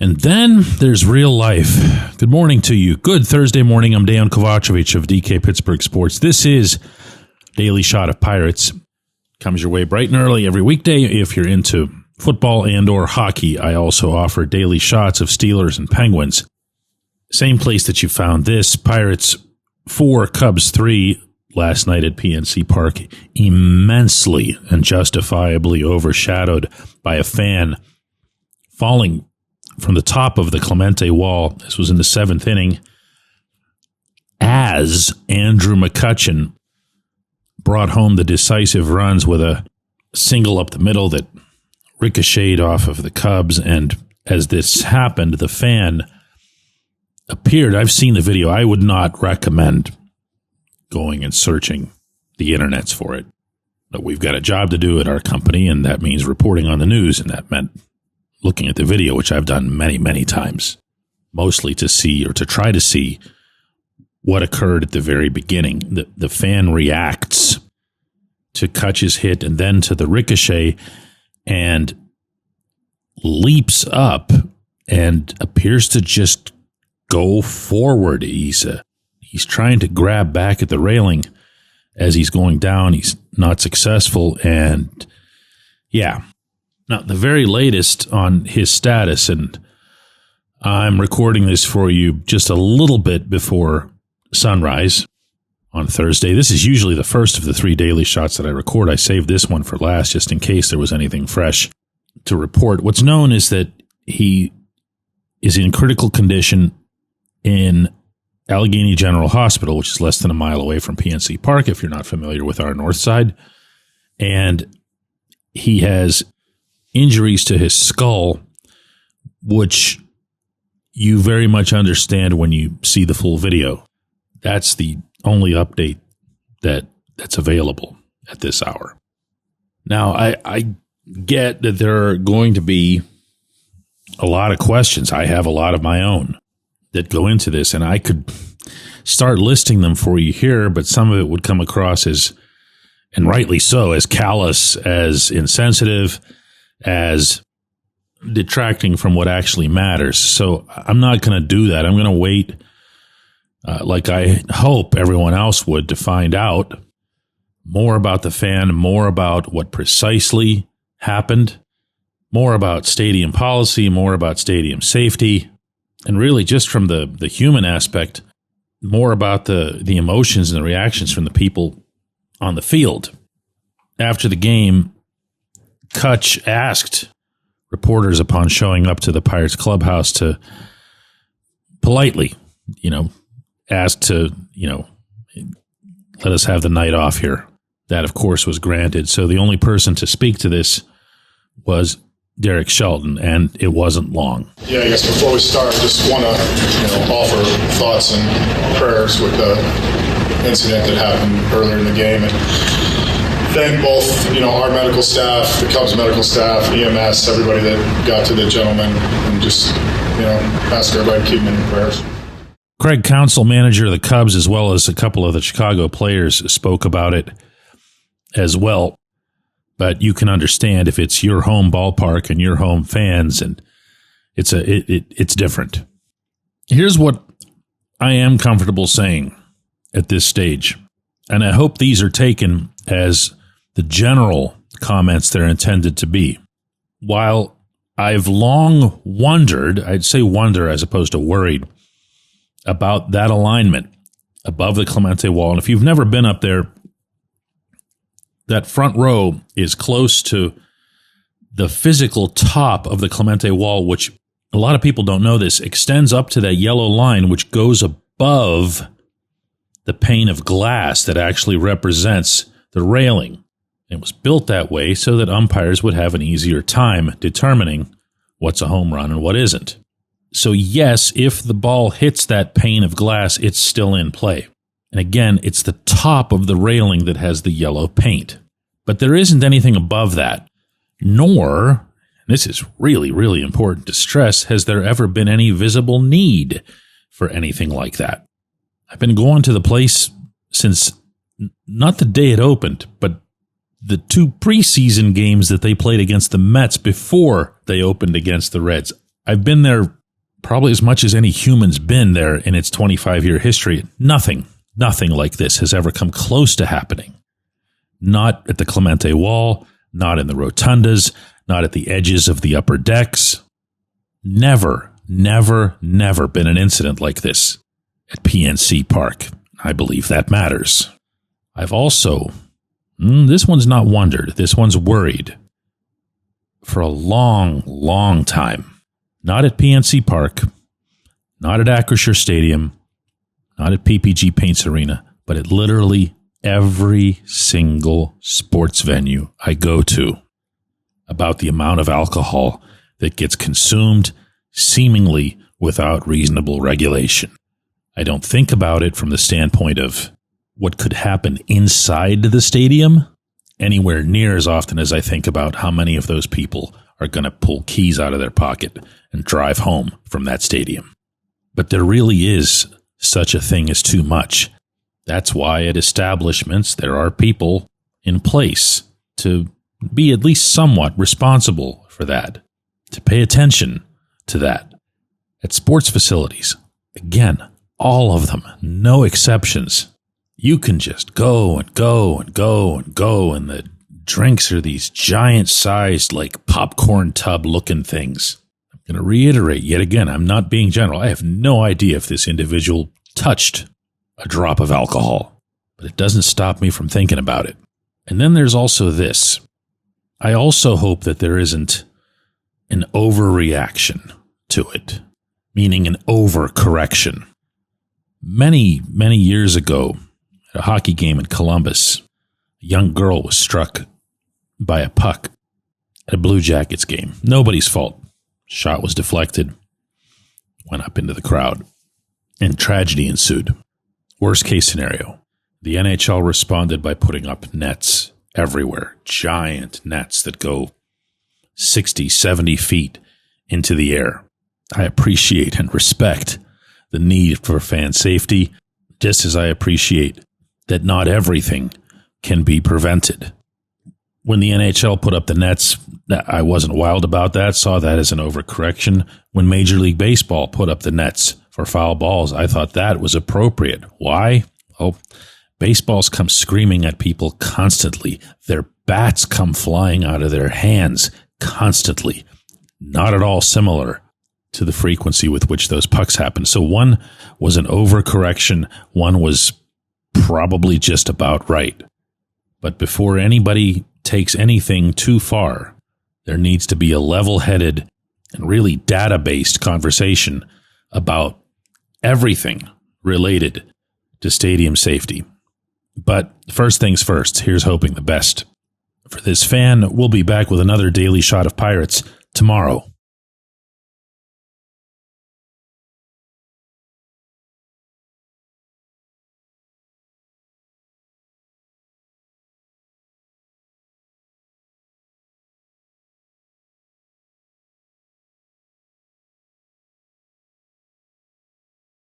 And then there's real life. Good morning to you. Good Thursday morning. I'm Dejan Kovacevic of DK Pittsburgh Sports. This is Daily Shot of Pirates. Comes your way bright and early every weekday. If you're into football and or hockey, I also offer daily shots of Steelers and Penguins. Same place that you found this. Pirates 4, Cubs 3 last night at PNC Park. Immensely and justifiably overshadowed by a fan falling from the top of the Clemente Wall. This was in the 7th inning as Andrew McCutchen brought home the decisive runs with a single up the middle that ricocheted off of the Cubs. And as this happened, the fan appeared. I've seen the video. I would not recommend going and searching the internets for it. But we've got a job to do at our company, and that means reporting on the news, and that meant looking at the video, which I've done many, many times, mostly to see or to try to see what occurred at the very beginning. The fan reacts to Kutch's hit and then to the ricochet and leaps up and appears to just go forward. He's trying to grab back at the railing as he's going down. He's not successful. And yeah. Now, the very latest on his status, and I'm recording this for you just a little bit before sunrise on Thursday. This is usually the first of the 3 daily shots that I record. I saved this one for last just in case there was anything fresh to report. What's known is that he is in critical condition in Allegheny General Hospital, which is less than a mile away from PNC Park, if you're not familiar with our north side. And he has injuries to his skull, which you very much understand when you see the full video. That's the only update that's available at this hour. Now, I get that there are going to be a lot of questions. I have a lot of my own that go into this, and I could start listing them for you here, but some of it would come across as, and rightly so, as callous, as insensitive, as detracting from what actually matters. So I'm not going to do that. I'm going to wait, like I hope everyone else would, to find out more about the fan, more about what precisely happened, more about stadium policy, more about stadium safety, and really just from the human aspect, more about the emotions and the reactions from the people on the field. After the game, Kutch asked reporters upon showing up to the Pirates clubhouse to politely, ask to, let us have the night off here. That, of course, was granted. So the only person to speak to this was Derek Shelton, and it wasn't long. Yeah, I guess before we start, just want to offer thoughts and prayers with the incident that happened earlier in the game. And thank both, our medical staff, the Cubs medical staff, EMS, everybody that got to the gentleman, and just, ask everybody to keep him in prayers. Craig Counsell, manager of the Cubs, as well as a couple of the Chicago players, spoke about it as well. But you can understand if it's your home ballpark and your home fans, and it's different. Here's what I am comfortable saying at this stage, and I hope these are taken as the general comments they're intended to be. While I've long wondered, I'd say wonder as opposed to worried, about that alignment above the Clemente Wall. And if you've never been up there, that front row is close to the physical top of the Clemente Wall, which a lot of people don't know this, extends up to that yellow line, which goes above the pane of glass that actually represents the railing. It was built that way so that umpires would have an easier time determining what's a home run and what isn't. So yes, if the ball hits that pane of glass, it's still in play. And again, it's the top of the railing that has the yellow paint. But there isn't anything above that, nor, this is really, really important to stress, has there ever been any visible need for anything like that. I've been going to the place since not the day it opened, but the 2 preseason games that they played against the Mets before they opened against the Reds. I've been there probably as much as any human's been there in its 25-year history. Nothing like this has ever come close to happening. Not at the Clemente Wall, not in the rotundas, not at the edges of the upper decks. Never been an incident like this at PNC Park. I believe that matters. I've also, this one's not wondered, this one's worried. For a long time. Not at PNC Park, not at Acrisure Stadium, not at PPG Paints Arena, but at literally every single sports venue I go to, about the amount of alcohol that gets consumed seemingly without reasonable regulation. I don't think about it from the standpoint of what could happen inside the stadium anywhere near as often as I think about how many of those people are going to pull keys out of their pocket and drive home from that stadium. But there really is such a thing as too much. That's why at establishments there are people in place to be at least somewhat responsible for that, to pay attention to that. At sports facilities, again, all of them, no exceptions. You can just go and go and go and go, and the drinks are these giant-sized, like popcorn tub-looking things. I'm going to reiterate yet again, I'm not being general. I have no idea if this individual touched a drop of alcohol, but it doesn't stop me from thinking about it. And then there's also this. I also hope that there isn't an overreaction to it, meaning an overcorrection. Many years ago, at a hockey game in Columbus, a young girl was struck by a puck at a Blue Jackets game. Nobody's fault. Shot was deflected, went up into the crowd, and tragedy ensued. Worst case scenario, the NHL responded by putting up nets everywhere, giant nets that go 60, 70 feet into the air. I appreciate and respect the need for fan safety, just as I appreciate that not everything can be prevented. When the NHL put up the nets, I wasn't wild about that, saw that as an overcorrection. When Major League Baseball put up the nets for foul balls, I thought that was appropriate. Why? Oh, baseballs come screaming at people constantly. Their bats come flying out of their hands constantly. Not at all similar to the frequency with which those pucks happen. So one was an overcorrection, one was probably just about right. But before anybody takes anything too far, there needs to be a level-headed and really data-based conversation about everything related to stadium safety. But first things first, here's hoping the best for this fan. We'll be back with another Daily Shot of Pirates tomorrow.